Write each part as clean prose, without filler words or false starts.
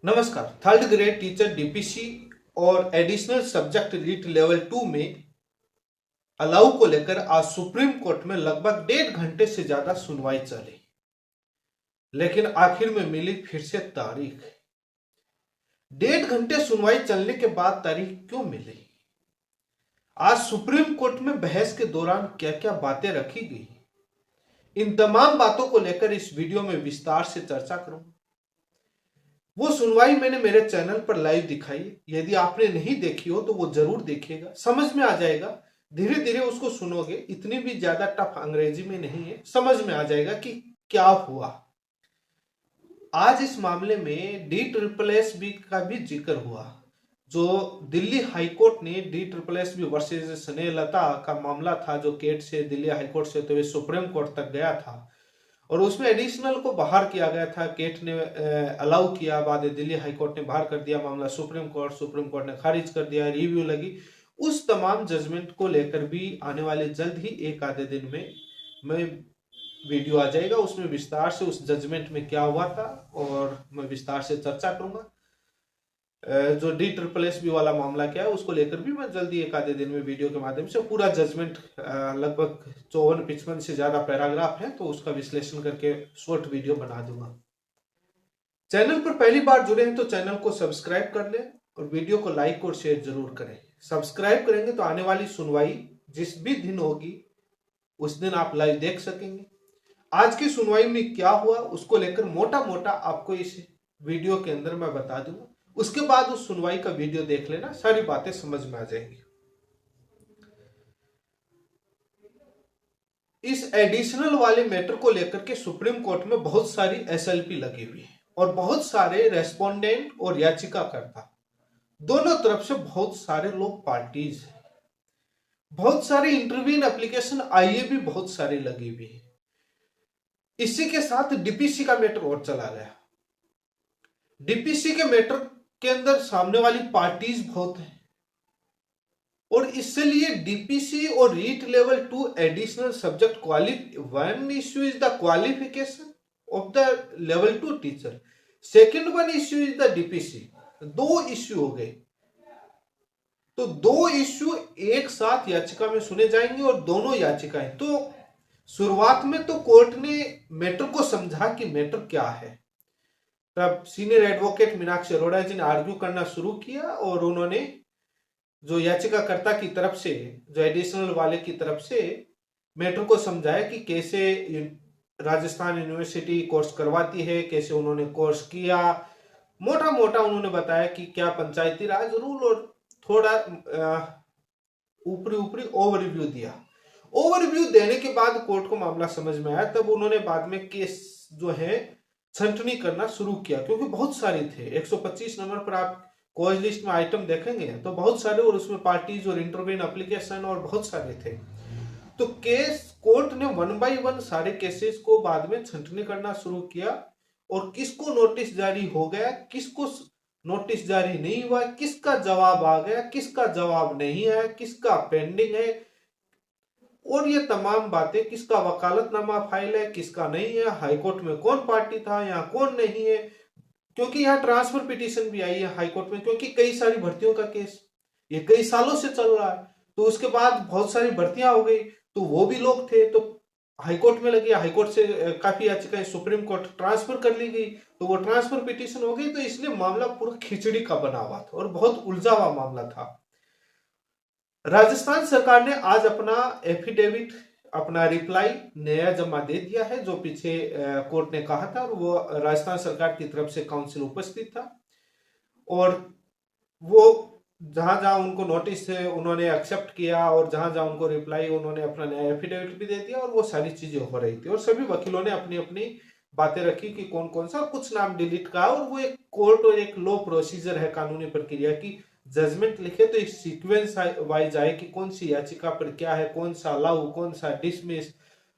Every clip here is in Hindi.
नमस्कार। थर्ड ग्रेड टीचर डीपीसी और एडिशनल सब्जेक्ट रीट लेवल 2 में अलाउ को लेकर आज सुप्रीम कोर्ट में लगभग 1.5 घंटे से ज्यादा सुनवाई चली, लेकिन आखिर में मिली फिर से तारीख। 1.5 घंटे सुनवाई चलने के बाद तारीख क्यों मिली? आज सुप्रीम कोर्ट में बहस के दौरान क्या क्या बातें रखी गई, इन तमाम बातों को लेकर इस वीडियो में विस्तार से चर्चा करूंगा। वो सुनवाई मैंने मेरे चैनल पर लाइव दिखाई, यदि आपने नहीं देखी हो तो वो जरूर देखिएगा, समझ में आ जाएगा। धीरे धीरे उसको सुनोगे, इतनी भी ज्यादा टफ अंग्रेजी में नहीं है, समझ में आ जाएगा कि क्या हुआ। आज इस मामले में DSSS का भी जिक्र हुआ। जो दिल्ली हाईकोर्ट ने DSSS वर्सेस स्नेहलता का मामला था, जो केट से दिल्ली हाईकोर्ट से तो सुप्रीम कोर्ट तक गया था और उसमें एडिशनल को बाहर किया गया था। केट ने अलाउ किया, बाद दिल्ली हाईकोर्ट ने बाहर कर दिया मामला सुप्रीम कोर्ट ने खारिज कर दिया, रिव्यू लगी। उस तमाम जजमेंट को लेकर भी आने वाले जल्द ही एक आधे दिन में मैं वीडियो आ जाएगा, उसमें विस्तार से उस जजमेंट में क्या हुआ था और मैं विस्तार से चर्चा करूंगा। जो DSSS वाला मामला क्या है उसको लेकर भी मैं जल्दी एक आधे दिन में वीडियो के माध्यम से पूरा जजमेंट, लगभग 54-55 से ज्यादा पैराग्राफ है, तो उसका विश्लेषण करके शॉर्ट वीडियो बना दूंगा। चैनल पर पहली बार जुड़े हैं तो चैनल को सब्सक्राइब कर लें और वीडियो को लाइक और शेयर जरूर करें। सब्सक्राइब करेंगे तो आने वाली सुनवाई जिस भी दिन होगी उस दिन आप लाइव देख सकेंगे। आज की सुनवाई में क्या हुआ उसको लेकर मोटा मोटा आपको इस वीडियो के अंदर मैं बता दूंगा। उसके बाद उस सुनवाई का वीडियो देख लेना, सारी बातें समझ में आ जाएंगी। इस एडिशनल वाले मैटर को लेकर के सुप्रीम कोर्ट में बहुत सारी SLP लगी हुई है और बहुत सारे रेस्पोंडेंट और याचिकाकर्ता, दोनों तरफ से बहुत सारे लोग पार्टीज हैं। बहुत सारी इंटरवीन एप्लीकेशन IE भी बहुत सारी लगी हुई है। इसी के साथ DPC का मैटर और चला गया। DPC के मैटर के अंदर सामने वाली पार्टीज बहुत है और इसलिए DPC और REET level 2 additional subject one issue is the qualification of the level 2 teacher, second one issue is the DPC। दो इश्यू हो गए, तो दो इश्यू एक साथ याचिका में सुने जाएंगे और दोनों याचिकाएं। तो शुरुआत में तो कोर्ट ने मैटर को समझा कि मैटर क्या है, तब सीनियर एडवोकेट मीनाक्षी अरोड़ा जी ने आर्ग्यू करना शुरू किया और उन्होंने जो याचिकाकर्ता की तरफ से, जो एडिशनल वाले की तरफ से मैटर को समझाया कि कैसे राजस्थान यूनिवर्सिटी कोर्स करवाती है, कैसे उन्होंने कोर्स किया। मोटा मोटा उन्होंने बताया कि क्या पंचायती राज रूल और थोड़ा ऊपरी ऊपरी ओवरव्यू दिया। ओवरव्यू देने के बाद कोर्ट को मामला समझ में आया, तब उन्होंने बाद में केस जो है छंटनी करना शुरू किया, क्योंकि बहुत सारे थे। 125 नंबर पर आप कॉज लिस्ट में आइटम देखेंगे तो बहुत सारे, और उसमें पार्टीज और इंटरवीन एप्लीकेशन और बहुत सारे थे। तो केस कोर्ट ने 1 बाय 1 सारे केसेस को बाद में छंटनी करना शुरू किया और किसको नोटिस जारी हो गया, किसको नोटिस जारी नहीं हुआ, किसका जवाब आ गया, किसका जवाब नहीं आया, किसका पेंडिंग है, और ये तमाम बातें, किसका वकालतनामा फाइल है, किसका नहीं है, हाईकोर्ट में कौन पार्टी था, यहाँ कौन नहीं है, क्योंकि यहाँ ट्रांसफर पिटीशन भी आई है हाईकोर्ट में, क्योंकि कई सारी भर्तियों का केस ये कई सालों से चल रहा है। तो उसके बाद बहुत सारी भर्तियां हो गई, तो वो भी लोग थे, तो हाईकोर्ट में लगी, हाईकोर्ट से काफी याचिकाएं सुप्रीम कोर्ट ट्रांसफर कर ली गई, तो वो ट्रांसफर पिटीशन हो गई। तो इसलिए मामला पूरा खिचड़ी का बना हुआ था और बहुत उलझा हुआ मामला था। राजस्थान सरकार ने आज अपना एफिडेविट, अपना रिप्लाई नया जमा दे दिया है, जो पीछे कोर्ट ने कहा था, और वो राजस्थान सरकार की तरफ से काउंसिल उपस्थित था और वो जहां जहां उनको नोटिस थे उन्होंने एक्सेप्ट किया और जहां जहां उनको रिप्लाई, उन्होंने अपना नया एफिडेविट भी दे दिया और वो सारी चीजें हो रही थी और सभी वकीलों ने अपनी अपनी बातें रखी कि कौन कौन सा, कुछ नाम डिलीट कहा। और वो एक कोर्ट और एक लो प्रोसीजर है, कानूनी प्रक्रिया की, जजमेंट लिखे तो एक सीक्वेंस वाइज आए कि कौन सी याचिका पर क्या है, कौन सा अलाउ, कौन सा डिसमिस,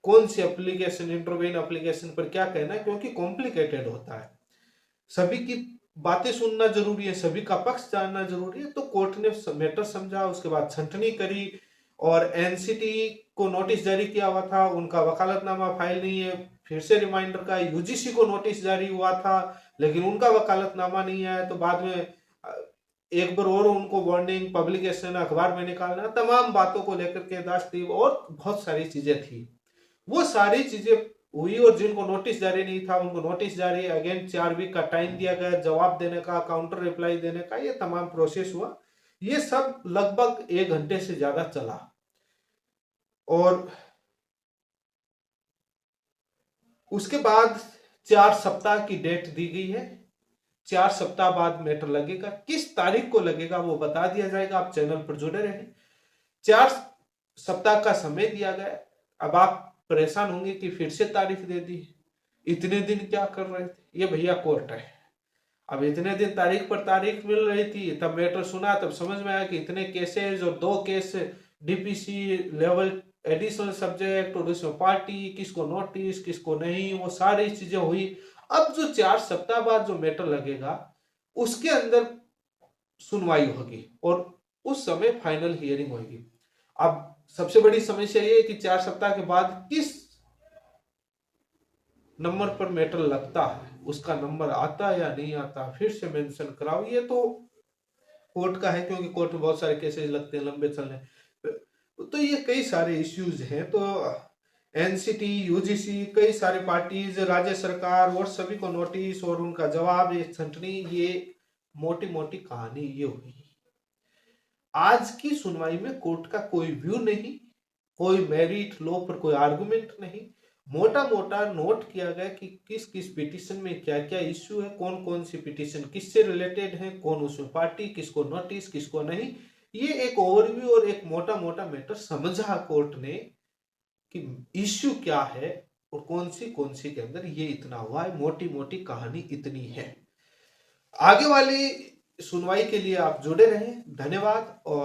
कौन सी एप्लीकेशन, इंटरवेन एप्लीकेशन पर क्या कहना है, क्योंकि कॉम्प्लिकेटेड होता है, सभी की बातें सुनना जरूरी है, सभी का पक्ष जानना जरूरी है। तो कोर्ट ने मैटर समझा, उसके बाद छंटनी करी और NCT को नोटिस जारी किया हुआ था, उनका वकालतनामा फाइल नहीं है, फिर से रिमाइंडर का। UGC को नोटिस जारी हुआ था, लेकिन उनका वकालतनामा नहीं आया तो बाद में एक बार और उनको वार्निंग, पब्लिकेशन, अखबार में निकालना, तमाम बातों को लेकर के दास थी और बहुत सारी चीजें थी। वो सारी चीजें हुई और जिनको नोटिस जारी नहीं था उनको नोटिस जारी, अगेन 4 वीक का टाइम दिया गया जवाब देने का, काउंटर रिप्लाई देने का, ये तमाम प्रोसेस हुआ। ये सब लगभग 1 घंटे से ज्यादा चला और उसके बाद 4 सप्ताह की डेट दी गई है। 4 सप्ताह बाद मैटर लगेगा, किस तारीख को लगेगा वो बता दिया जाएगा। आप चैनल पर जुड़े रहें। 4 सप्ताह का समय दिया गया। अब आप परेशान होंगे कि फिर से तारीख दे दी, इतने दिन क्या कर रहे थे। ये भैया कोर्ट है, अब इतने दिन तारीख पर तारीख मिल रही थी, तब मैटर सुना तब समझ में आया कि इतने केसेस और 2 case DPC level additional subject और उसमें पार्टी, किसको नोटिस किसको नहीं, वो सारी चीजें हुई। अब जो 4 सप्ताह बाद जो मैटर लगेगा उसके अंदर सुनवाई होगी और उस समय फाइनल हियरिंग होगी। अब सबसे बड़ी समस्या ये है कि 4 सप्ताह के बाद किस नंबर पर मैटर लगता है, उसका नंबर आता है या नहीं आता, फिर से मेंशन कराओ। ये तो कोर्ट का है, क्योंकि कोर्ट में बहुत सारे केसेस लगते हैं लंबे चलने। तो ये कई सारे इश्यूज हैं। तो एनसीटी, यूजीसी, कई सारे पार्टीज, राज्य सरकार और सभी को नोटिस और उनका जवाब, ये छंटनी, ये मोटी मोटी कहानी ये हुई। आज की सुनवाई में कोर्ट का कोई व्यू नहीं, कोई मेरिट लॉ पर कोई आर्गुमेंट नहीं। मोटा मोटा नोट किया गया कि किस किस पिटीशन में क्या क्या इश्यू है, कौन कौन सी पिटीशन किससे रिलेटेड है, कौन उसमें पार्टी, किसको नोटिस किसको नहीं। ये एक ओवरव्यू और एक मोटा मोटा मैटर समझा कोर्ट ने कि इश्यू क्या है और कौन सी के अंदर ये इतना हुआ है। मोटी मोटी कहानी इतनी है। आगे वाली सुनवाई के लिए आप जुड़े रहें। धन्यवाद। और